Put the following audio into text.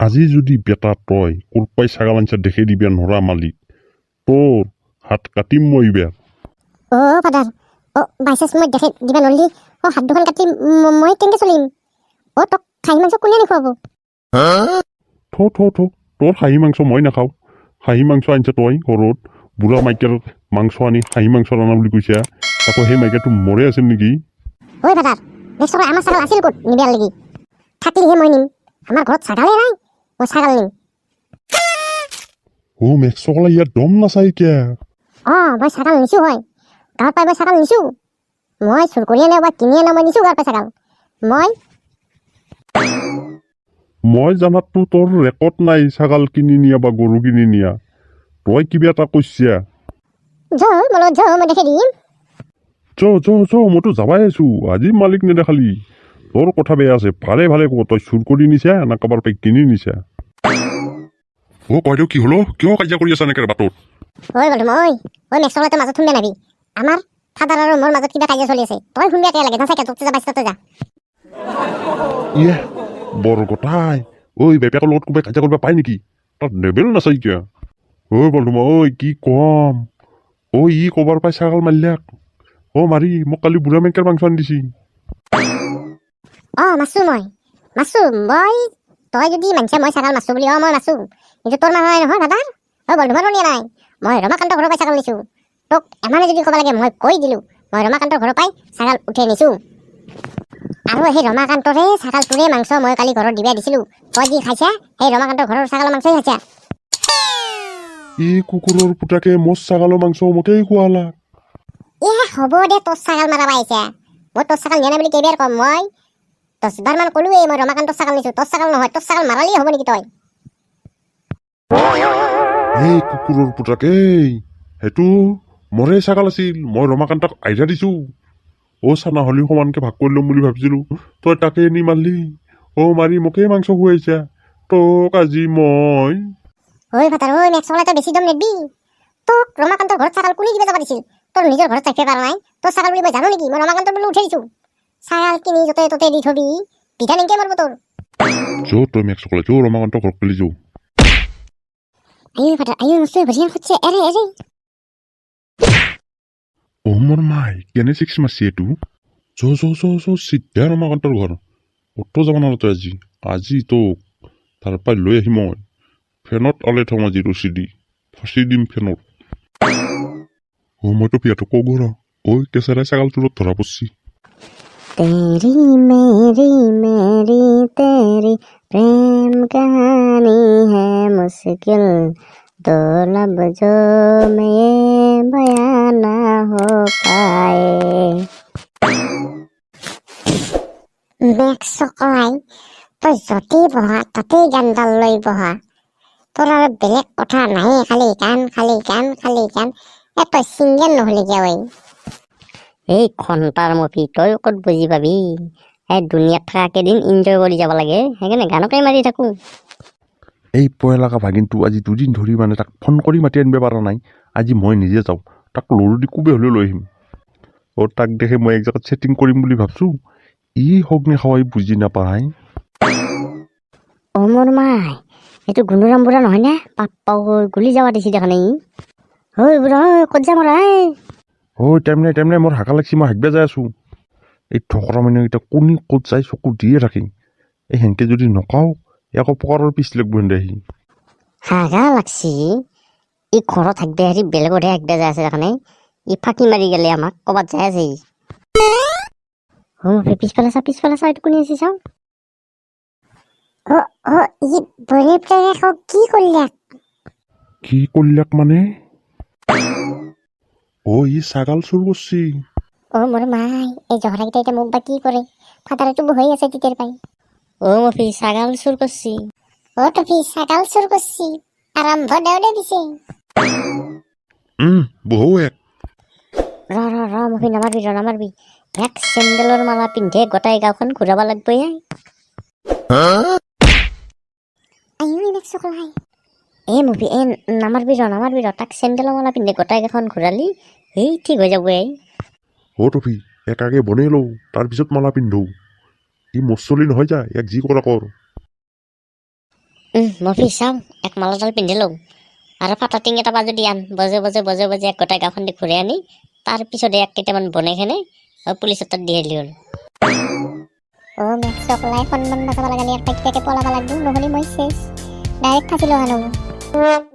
আজি যদি বেটা তই কোৰপাই ছাগাল আনছা দেখে দিবে নৰা মালিক তোৰ হাত কাটিম মই এইবাৰ ফাদাৰ বাইচান্স মই দেখে দিবা নলি হাত দুখন কাটি মই কেনেকে চলিম তোক খাহী মাংস কোনে দেখুৱাব তোৰ খাহী মাংস মই নাখাওঁ খাহী মাংস আনছা তই ঘৰত বুঢ়া মাইকেৰ মাংস আনি খাহী মাংস ৰান্ধা বুলি কৈছা আকৌ সেই মাইকেটো মৰে আছিল নেকি ফাদাৰ নেক্সট আমাৰ ছাগাল আছিল ক'ত নিবিয়াৰ লাগি থাকিলেহে মই নিম আমাৰ ঘৰত ছাগালে নাই মই ছাগাল নিম মেক্সকলে ইয়াত দম নাচাই কিয় মই ছাগাল নিছো হয় গাঁৱৰ পাই মই ছাগাল নিছো মই চুৰ কৰি আনে বা কিনি আনে মই নিছো গাঁৱৰ পাই ছাগাল মই জানাততো তোৰ ৰেকৰ্ড নাই ছাগাল কিনি নিয়া বা গৰু কিনি নিয়া তই কিবা এটা কৈছা মই দেখে দিম মইতো যাবাই আছো আজি মালিক নেদেখালি তোৰ কথা বেয়া আছে ভালে ভালে ক তই চুৰ কৰি নিছা না কাৰোবাৰ পৰা কিনি নিছা কয়দেউ কি হলো কিয় কাজিয়া কৰি আছা এনেকে বাটত মেক্সকলে মাজত শুনবে নাবি আমাৰ ফাদাৰ আৰু মোৰ মাজত কিবা কাজিয়া চলি আছে তই শুনবে একে লাগে যা তোক যা ইয়ে বৰ গটাই বেপেকৰ লগত কোনোবাই কাজিয়া কৰিব পায় নেকি তাত লেবেল নাচাই কিয় বন্ধু কি কম ই কবাৰ পাই ছাগাল মাৰিলাক মাৰি মোক কালি বুঢ়া মেংকেৰ মাংস আনি দিছি মাছো মই তই যদি মানছা মই ছাগাল মাছো বুলি মই মাছো কিন্তু তোৰ মানুহ নাই নহয় ফাদাৰ বন্ধু মানুহ নাই মই ৰমাকান্ত ঘৰৰ পাই ছাগাল নিছো তোক এমানে যদি ক'ব লাগে মই কৈ দিলো মই ৰমাকান্তৰ ঘৰৰ পাই ছাগাল উঠাই নিছো আৰু সেই ৰমাকান্তৰে ছাগালটোৰে মাংস মই কালি ঘৰত দিবা দিছিলো তই যি খাইছা সেই ৰমাকান্তৰ ঘৰৰ ছাগালৰ মাংসই খাইছা কুকুৰৰ পুতাকে মোৰ ছাগালৰ মাংস মোকেই খুৱালাক হ'ব দে তোৰ ছাগাল মাৰা পাইছা মই তোৰ ছাগাল নিয়া নাই বুলি কেইবাৰ কম মই 10 বাৰ মান ক'লোৱেই মই ৰমাকান্তৰ ছাগাল নিছো তোৰ ছাগাল নহয় তোৰ ছাগাল মাৰালি হ'ব নেকি তই কুকুৰৰ পুতাকে সেইটো মৰে ছাগাল আছিল মই ৰমাকান্তক আইডিয়া দিছো চানা হলি সমানকে ভাগ কৰি ল'ম বুলি ভাবিছিলো তই তাকে নি মাৰলি মাৰি মোকেই মাংস খুৱাইছা তোক আজি মই ফাদাৰ মেক্সকলে তই বেছি দম নেদবি তোক ৰমাকান্তৰ ঘৰত ছাগাল কোনে দিবা যাব দিছিল তোৰ নিজৰ ঘৰত থাকিব পৰা নাই তোৰ ছাগাল বুলি মই জানো নেকি মই ৰমাকান্তৰ বুলি উঠাই দিছো ছাগাল কিনি য'তে ত'তে দি থবি পিঠা নেকি মাৰিব তোৰ তই মেক্সকলে ৰমাকান্তৰ ঘৰত গলি ফাদাৰ নচয় ভৰিয়া খুঁজছে এৰে মোৰ মাই কেনে চিক্স মাৰছি এইটো চিধা ৰমাকান্তৰ ঘৰ অটো যাব নালাগে আজি তোক তাৰ পৰা লৈ আহিম মই ফেনত আলাই থওঁ আজি ৰছী দি ফাঁচি দিম ফেনত মইতো পিয়াটো কওঁ ঘৰ কেঁচাৰাই ছাগাল তোৰত ধৰা পৰছি तेरी मेरी तेरी प्रेम कहानी है मुश्किल दो लफ्जों में बयां ना हो पाए মেক্সকলাই তই য'তেই বহা তাতেই গানডাল লৈ বহা তোৰ আৰু বেলেগ কথা নাই খালি গান তই ছিংগাৰ নহলি কিয় এই ঘণ্টাৰ মুভি তই ক'ত বুজি পাবি দুনিয়াত থকা কেইদিন এনজয় কৰি যাব লাগে সেইকাৰণে গানকে মাৰি থাকো এই পয়লাকা ভাগিনটো আজি 2 দিন ধৰি মানে তাক ফোন কৰি মাতি আনিব পৰা নাই আজি মই নিজে যাওঁ তাক লৰু দি কোবে হ'লেও লৈ আহিম তাক দেখে মই এক জেগাত ছেটিং কৰিম বুলি ভাবছো হগ্নে খাৱাই বুজি নাপায় মোৰ মাই এইটো গুণৰাম বুঢ়া নহয় নে পাপ্পাও গুলি যাৱা দিছি দেখা নাই বুঢ়া ক'ত যাম টাইম নাই মোৰ হাকা লাগছি মই হাগবা যাই আছো এই ঠকৰা মানুহকেইটা কোনি ক'ত যাই চকু দিয়ে থাকিম সেনকে যদি নকাও একো পকাৰৰ পিছ লাগব আহি হাগা লাগছি ই ঘৰত হাগবে হেৰি বেলেগতহে হাগবা যাই আছে দেখা নাই ই ফাঁকি মাৰি গেলে আমাক ক'বাত যাই আছে পিছফালে চা এইটো কোনে আছে চাওঁ ই বনে কি কৰিলাক মানে ই ছাগাল চুৰ কৰছি মোৰ মাই এই জহৰাকেইটা এতিয়া মোক বা কি কৰে ফাদাৰেতো বহি আছে তেতিয়াৰ পাই মফি ছাগাল চুৰ কৰছি টফি ছাগাল চুৰ কৰছি আৰম্ভ দেউলে দিছে বহু এক মফি নামাৰবি এক চেণ্ডেলৰ মালা পিন্ধে গোটাই গাঁওখন ঘূৰাব লাগব মফি নামাৰবি তাক চেণ্ডেলৰ মালা পিন্ধে গোটাই গাঁওখন ঘূৰালি ঠিক হৈ যাব টফি একাকে বনাই লওঁ তাৰপিছত মালা পিন্ধো ই মচলি নহয় যা এক যি কৰা কৰ মফি চাওঁ এক মালাডাল পিন্ধি লওঁ আৰু ফাটা টিং এটা বাজু দি আন বজে এক গোটাই গাঁওখন দি ঘূৰাই আনি তাৰ পিছতে এক কেইটামান বনাই কেনে পুলিচৰ তাত দি আহিলি হ'ল মেক্সক লাই সন্মান নাচাব লাগে ইয়াৰ পৰা কিটাকে পলাব লাগিব নহ'লে মই চেছ ডাইৰেক্ট ফাঁচি লোৱা নহ'ব